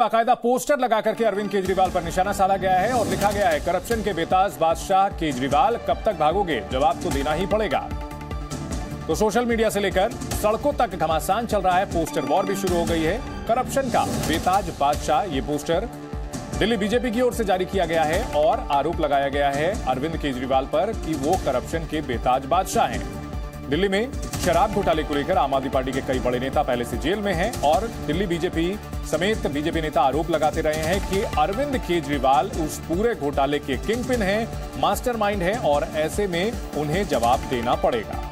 बाकायदा पोस्टर लगा करके अरविंद केजरीवाल पर निशाना साधा गया है और लिखा गया है, करप्शन के बेताज बादशाह केजरीवाल, कब तक भागोगे, जवाब तो देना ही पड़ेगा। तो सोशल मीडिया से लेकर सड़कों तक घमासान चल रहा है, पोस्टर वॉर भी शुरू हो गई है। करप्शन का बेताज बादशाह, ये पोस्टर दिल्ली बीजेपी की ओर से जारी किया गया है और आरोप लगाया गया है अरविंद केजरीवाल पर कि वो करप्शन के बेताज बादशाह हैं। दिल्ली में शराब घोटाले को लेकर आम आदमी पार्टी के कई बड़े नेता पहले से जेल में हैं और दिल्ली बीजेपी समेत बीजेपी नेता आरोप लगाते रहे हैं कि अरविंद केजरीवाल उस पूरे घोटाले के किंगपिन हैं, मास्टरमाइंड हैं और ऐसे में उन्हें जवाब देना पड़ेगा।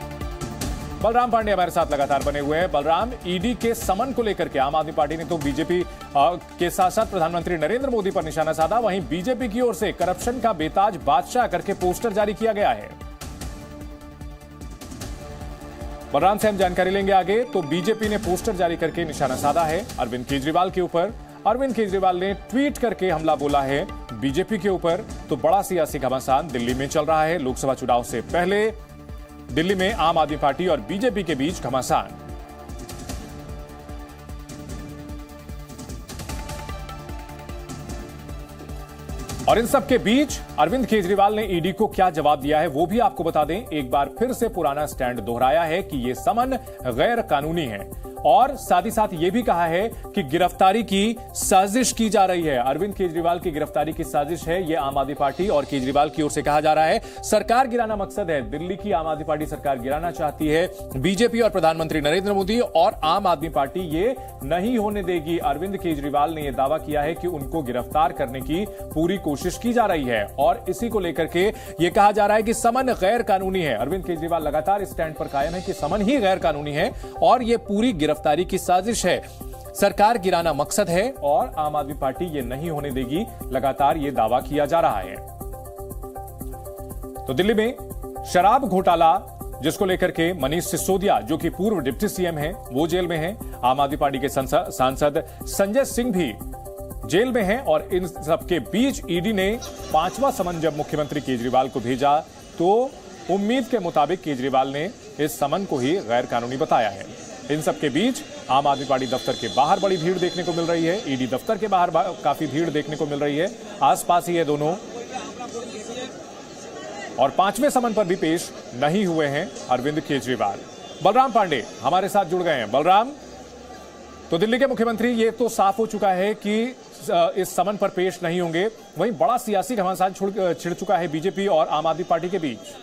बलराम पांडे हमारे साथ लगातार बने हुए हैं। बलराम, ईडी के समन को लेकर के आम आदमी पार्टी ने तो बीजेपी के साथ साथ प्रधानमंत्री नरेंद्र मोदी पर निशाना साधा, वहीं बीजेपी की ओर से करप्शन का बेताज बादशाह करके पोस्टर जारी किया गया है। बलराम से हम जानकारी लेंगे आगे। तो बीजेपी ने पोस्टर जारी करके निशाना साधा है अरविंद केजरीवाल के ऊपर। अरविंद केजरीवाल ने ट्वीट करके हमला बोला है बीजेपी के ऊपर। तो बड़ा सियासी घमासान दिल्ली में चल रहा है। लोकसभा चुनाव से पहले दिल्ली में आम आदमी पार्टी और बीजेपी के बीच घमासान। और इन सब के बीच अरविंद केजरीवाल ने ईडी को क्या जवाब दिया है वो भी आपको बता दें। एक बार फिर से पुराना स्टैंड दोहराया है कि ये समन गैर कानूनी है और साथ ही साथ ये भी कहा है कि गिरफ्तारी की साजिश की जा रही है। अरविंद केजरीवाल की गिरफ्तारी की साजिश है, ये आम आदमी पार्टी और केजरीवाल की ओर से कहा जा रहा है। सरकार गिराना मकसद है, दिल्ली की आम आदमी पार्टी सरकार गिराना चाहती है। बीजेपी और प्रधानमंत्री नरेंद्र मोदी और आम आदमी पार्टी ये नहीं होने देगी। अरविंद केजरीवाल ने यह दावा किया है कि उनको गिरफ्तार करने की पूरी कोशिश की जा रही है और इसी को लेकर के यह कहा जा रहा है कि समन गैर कानूनी है। अरविंद केजरीवाल लगातार इस स्टैंड पर कायम है कि समन ही गैर कानूनी है और यह पूरी गिरफ्तारी की साजिश है, सरकार गिराना मकसद है और आम आदमी पार्टी ये नहीं होने देगी। लगातार ये दावा किया जा रहा है। तो दिल्ली में शराब घोटाला जिसको लेकर के मनीष सिसोदिया जो कि पूर्व डिप्टी सीएम हैं वो जेल में हैं। आम आदमी पार्टी के सांसद संजय सिंह भी जेल में हैं और इन सबके बीच ईडी ने 5वां समन जब मुख्यमंत्री केजरीवाल को भेजा तो उम्मीद के मुताबिक केजरीवाल ने इस समन को ही गैर कानूनी बताया है। इन सबके बीच आम आदमी पार्टी दफ्तर के बाहर बड़ी भीड़ देखने को मिल रही है। ईडी दफ्तर के बाहर काफी भीड़ देखने को मिल रही है, आसपास ही है दोनों। और 5वें समन पर भी पेश नहीं हुए हैं अरविंद केजरीवाल। बलराम पांडे हमारे साथ जुड़ गए हैं। बलराम, तो दिल्ली के मुख्यमंत्री ये तो साफ हो चुका है कि इस समन पर पेश नहीं होंगे, वहीं बड़ा सियासी घमासान छिड़ चुका है बीजेपी और आम आदमी पार्टी के बीच।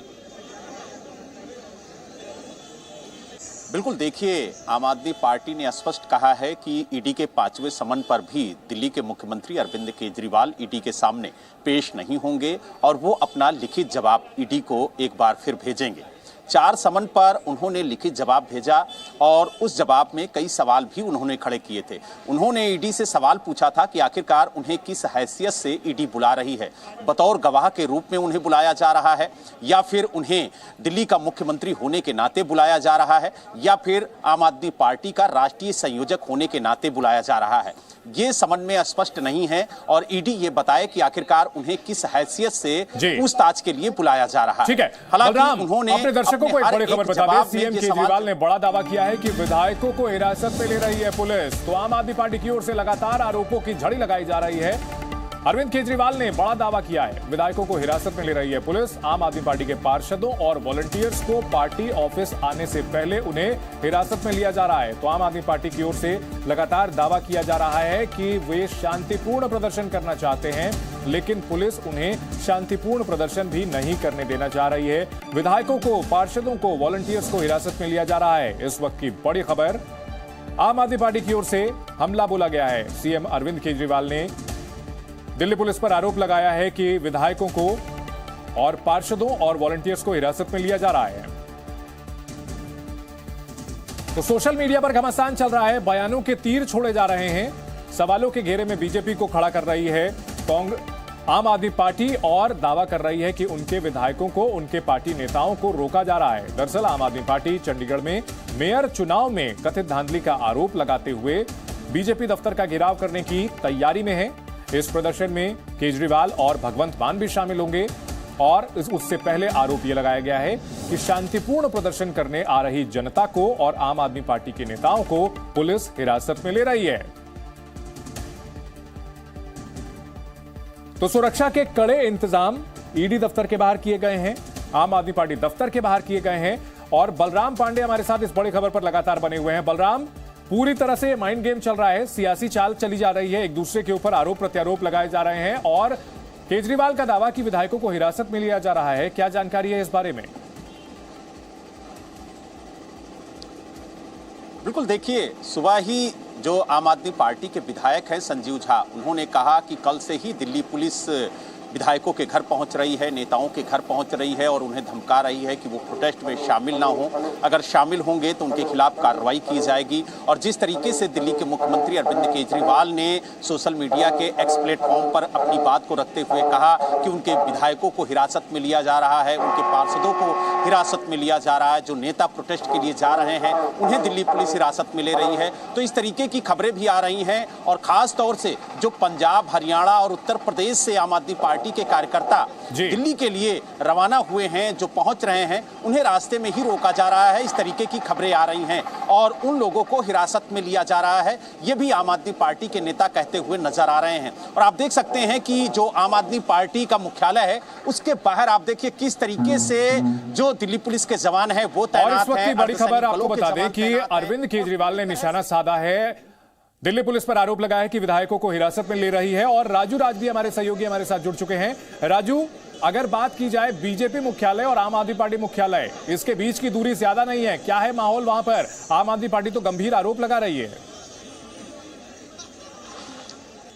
बिल्कुल, देखिए, आम आदमी पार्टी ने स्पष्ट कहा है कि ईडी के 5वें समन पर भी दिल्ली के मुख्यमंत्री अरविंद केजरीवाल ईडी के सामने पेश नहीं होंगे और वो अपना लिखित जवाब ईडी को एक बार फिर भेजेंगे। 4 समन पर उन्होंने लिखित जवाब भेजा और उस जवाब में कई सवाल भी उन्होंने खड़े किए थे। उन्होंने ईडी से सवाल पूछा था कि आखिरकार उन्हें किस हैसियत से ईडी बुला रही है, बतौर गवाह के रूप में उन्हें बुलाया जा रहा है या फिर उन्हें दिल्ली का मुख्यमंत्री होने के नाते बुलाया जा रहा है या फिर आम आदमी पार्टी का राष्ट्रीय संयोजक होने के नाते बुलाया जा रहा है। ये समन में स्पष्ट नहीं है और ईडी ये बताए कि आखिरकार उन्हें किस हैसियत से पूछताछ के लिए बुलाया जा रहा है। ठीक है, हालांकि उन्होंने अपने दर्शकों को एक बड़ी खबर बता दें। सीएम केजरीवाल ने बड़ा दावा किया है कि विधायकों को हिरासत में ले रही है पुलिस। तो आम आदमी पार्टी की ओर से लगातार आरोपों की झड़ी लगाई जा रही है। अरविंद केजरीवाल ने बड़ा दावा किया है, विधायकों को हिरासत में ले रही है पुलिस। आम आदमी पार्टी के पार्षदों और वॉलंटियर्स को पार्टी ऑफिस आने से पहले उन्हें हिरासत में लिया जा रहा है। तो आम आदमी पार्टी की ओर से लगातार दावा किया जा रहा है कि वे शांतिपूर्ण प्रदर्शन करना चाहते हैं, लेकिन पुलिस उन्हें शांतिपूर्ण प्रदर्शन भी नहीं करने देना चाह रही है। विधायकों को, पार्षदों को, वॉलंटियर्स को हिरासत में लिया जा रहा है। इस वक्त की बड़ी खबर, आम आदमी पार्टी की ओर से हमला बोला गया है। सीएम अरविंद केजरीवाल ने दिल्ली पुलिस पर आरोप लगाया है कि विधायकों को और पार्षदों और वॉलंटियर्स को हिरासत में लिया जा रहा है। तो सोशल मीडिया पर घमासान चल रहा है, बयानों के तीर छोड़े जा रहे हैं, सवालों के घेरे में बीजेपी को खड़ा कर रही है आम आदमी पार्टी और दावा कर रही है कि उनके विधायकों को, उनके पार्टी नेताओं को रोका जा रहा है। दरअसल आम आदमी पार्टी चंडीगढ़ में मेयर चुनाव में कथित धांधली का आरोप लगाते हुए बीजेपी दफ्तर का घेराव करने की तैयारी में है। इस प्रदर्शन में केजरीवाल और भगवंत मान भी शामिल होंगे और उससे पहले आरोप यह लगाया गया है कि शांतिपूर्ण प्रदर्शन करने आ रही जनता को और आम आदमी पार्टी के नेताओं को पुलिस हिरासत में ले रही है। तो सुरक्षा के कड़े इंतजाम ईडी दफ्तर के बाहर किए गए हैं, आम आदमी पार्टी दफ्तर के बाहर किए गए हैं। और बलराम पांडे हमारे साथ इस बड़ी खबर पर लगातार बने हुए हैं। बलराम, पूरी तरह से माइंड गेम चल रहा है, सियासी चाल चली जा रही है, एक दूसरे के ऊपर आरोप प्रत्यारोप लगाए जा रहे हैं और केजरीवाल का दावा कि विधायकों को हिरासत में लिया जा रहा है। क्या जानकारी है इस बारे में? बिल्कुल, देखिए, सुबह ही जो आम आदमी पार्टी के विधायक हैं संजीव झा, उन्होंने कहा कि कल से ही दिल्ली पुलिस विधायकों के घर पहुंच रही है, नेताओं के घर पहुंच रही है और उन्हें धमका रही है कि वो प्रोटेस्ट में शामिल ना हो। अगर शामिल होंगे तो उनके खिलाफ कार्रवाई की जाएगी। और जिस तरीके से दिल्ली के मुख्यमंत्री अरविंद केजरीवाल ने सोशल मीडिया के एक्स प्लेटफॉर्म पर अपनी बात को रखते हुए कहा कि उनके विधायकों को हिरासत में लिया जा रहा है, उनके पार्षदों को हिरासत में लिया जा रहा है, जो नेता प्रोटेस्ट के लिए जा रहे हैं उन्हें दिल्ली पुलिस हिरासत में ले रही है, तो इस तरीके की खबरें भी आ रही हैं। और खास तौर से जो पंजाब, हरियाणा और उत्तर प्रदेश से आम आदमी पार्टी के कार्यकर्ता दिल्ली के लिए रवाना हुए हैं, जो पहुंच रहे हैं, उन्हें रास्ते में ही रोका जा रहा है। इस तरीके की खबरें आ रही हैं और उन लोगों को हिरासत में लिया जा रहा है, ये भी आम आदमी पार्टी के नेता कहते हुए नजर आ रहे हैं। और आप देख सकते हैं कि जो आम आदमी पार्टी का मुख्यालय है उसके बाहर आप देखिए किस तरीके से जो दिल्ली पुलिस के जवान हैं वो तैनात हैं। और इस वक्त की बड़ी खबर आपको बता दें कि अरविंद केजरीवाल ने निशाना साधा है, दिल्ली पुलिस पर आरोप लगाया है कि विधायकों को हिरासत में ले रही है। और राजू राज भी हमारे सहयोगी हमारे साथ जुड़ चुके हैं। राजू, अगर बात की जाए बीजेपी मुख्यालय और आम आदमी पार्टी मुख्यालय, इसके बीच की दूरी ज्यादा नहीं है, क्या है माहौल वहां पर? आम आदमी पार्टी तो गंभीर आरोप लगा रही है।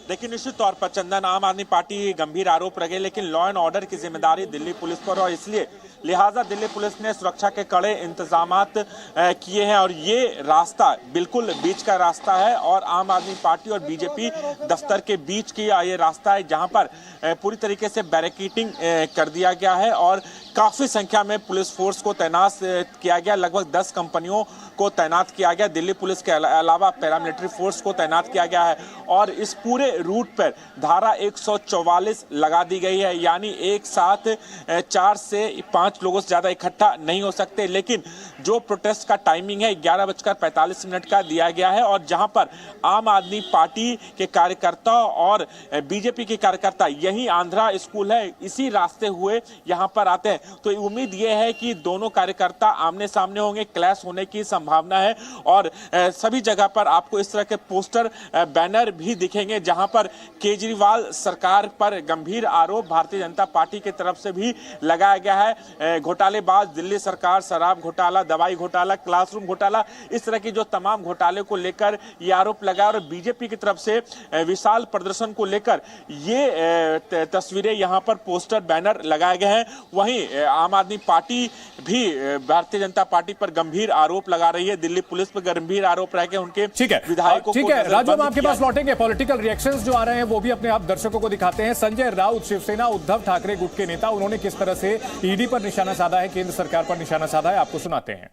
देखिए, निश्चित तौर पर चंदन, आम आदमी पार्टी गंभीर आरोप लगे, लेकिन लॉ एंड ऑर्डर की जिम्मेदारी दिल्ली पुलिस पर, और इसलिए लिहाजा दिल्ली पुलिस ने सुरक्षा के कड़े इंतजामात किए हैं। और ये रास्ता बिल्कुल बीच का रास्ता है और आम आदमी पार्टी और बीजेपी दफ्तर के बीच की ये रास्ता है, जहां पर पूरी तरीके से बैरिकेडिंग कर दिया गया है और काफी संख्या में पुलिस फोर्स को तैनात किया गया। लगभग 10 कंपनियों को तैनात किया गया, दिल्ली पुलिस के अलावा पैरामिलिट्री फोर्स को तैनात किया गया है। और इस पूरे रूट पर धारा 144 लगा दी गई है, यानी एक साथ 4 से 5 लोगों से ज्यादा इकट्ठा नहीं हो सकते। लेकिन जो प्रोटेस्ट का टाइमिंग है 11:45 का दिया गया है और जहां पर आम आदमी पार्टी के कार्यकर्ता और बीजेपी के कार्यकर्ता, यही आंध्रा स्कूल है, इसी रास्ते हुए यहां पर आते हैं। तो उम्मीद यह है कि दोनों कार्यकर्ता आमने सामने होंगे, क्लैश होने की संभावना है। और सभी जगह पर आपको इस तरह के पोस्टर, बैनर भी दिखेंगे जहां पर केजरीवाल सरकार पर गंभीर आरोप भारतीय जनता पार्टी की तरफ से भी लगाया गया है। घोटालेबाज दिल्ली सरकार, शराब घोटाला, दवाई घोटाला, क्लासरूम घोटाला, इस तरह की जो तमाम घोटाले को लेकर ये आरोप लगाया। और बीजेपी की तरफ से विशाल प्रदर्शन को लेकर ये तस्वीरें यहां पर पोस्टर, बैनर लगाए गए हैं। वहीं आम आदमी पार्टी भी भारतीय जनता पार्टी पर गंभीर आरोप लगा रही है, दिल्ली पुलिस पर गंभीर आरोप रह गए उनके विधायकों। ठीक है राजू, हम आपके पास लौटेंगे। पॉलिटिकल रिएक्शंस जो आ रहे हैं वो भी अपने आप दर्शकों को दिखाते हैं। संजय राउत, शिवसेना, उद्धव ठाकरे गुट के नेता, उन्होंने किस तरह से ईडी पर निशाना साधा है, केंद्र सरकार पर निशाना साधा है, आपको सुनाते हैं।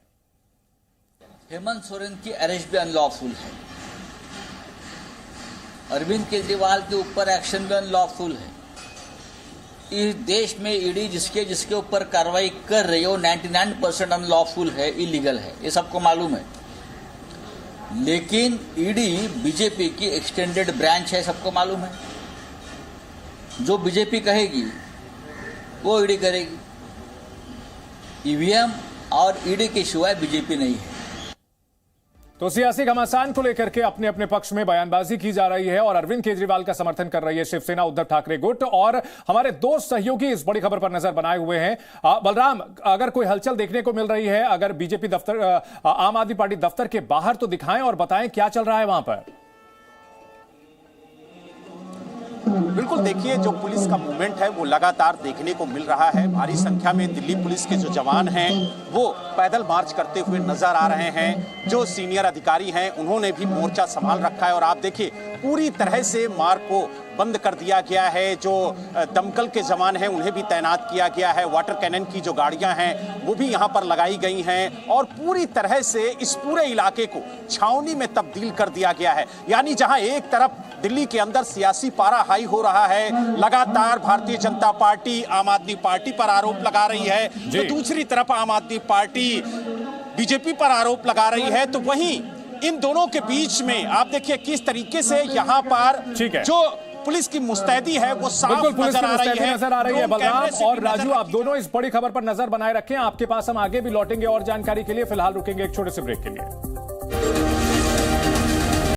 हेमंत सोरेन की अरेस्ट भी अनलॉफुल है, अरविंद केजरीवाल के ऊपर एक्शन भी अनलॉफुल है। इस देश में ईडी जिसके ऊपर कार्रवाई कर रही है वो 99% अनलॉफुल है, इलीगल है, ये सबको मालूम है। लेकिन ईडी बीजेपी की एक्सटेंडेड ब्रांच है, सबको मालूम है। जो बीजेपी कहेगी वो ईडी करेगी। ईवीएम और ईडी के सिवाय बीजेपी नहीं है। तो सियासी घमासान को लेकर के अपने अपने पक्ष में बयानबाजी की जा रही है और अरविंद केजरीवाल का समर्थन कर रही है शिवसेना, उद्धव ठाकरे गुट। और हमारे दो सहयोगी इस बड़ी खबर पर नजर बनाए हुए हैं। बलराम, अगर कोई हलचल देखने को मिल रही है, अगर बीजेपी दफ्तर, आम आदमी पार्टी दफ्तर के बाहर, तो दिखाएं और बताएं क्या चल रहा है वहां पर। बिल्कुल, देखिए, जो पुलिस का मूवमेंट है वो लगातार देखने को मिल रहा है। भारी संख्या में दिल्ली पुलिस के जो जवान हैं वो पैदल मार्च करते हुए नजर आ रहे हैं। जो सीनियर अधिकारी हैं उन्होंने भी मोर्चा संभाल रखा है और आप देखिए पूरी तरह से मार्ग को बंद कर दिया गया है। जो दमकल के जवान हैं उन्हें भी तैनात किया गया है। वाटर कैनन की जो गाड़ियां हैं वो भी यहां पर लगाई गई हैं और पूरी तरह से इस पूरे इलाके को छावनी में तब्दील कर दिया गया है। यानी जहां एक तरफ दिल्ली के अंदर सियासी पारा हाई हो रहा है, लगातार भारतीय जनता पार्टी आम आदमी पार्टी पर आरोप लगा रही है, तो दूसरी तरफ आम आदमी पार्टी बीजेपी पर आरोप लगा रही है। तो वहीं इन दोनों के बीच में आप देखिए किस तरीके से यहां पर जो पुलिस की मुस्तैदी है वो साफ बिल्कुल पुलिस की नजर आ रही मुस्तैदी है। नजर आ रही है। ड्रोन कैमरे बलराम से और भी नजर राजू, आप रखी दोनों इस बड़ी खबर पर नजर बनाए रखें। आपके पास हम आगे भी लौटेंगे और जानकारी के लिए। फिलहाल रुकेंगे एक छोटे से ब्रेक के लिए।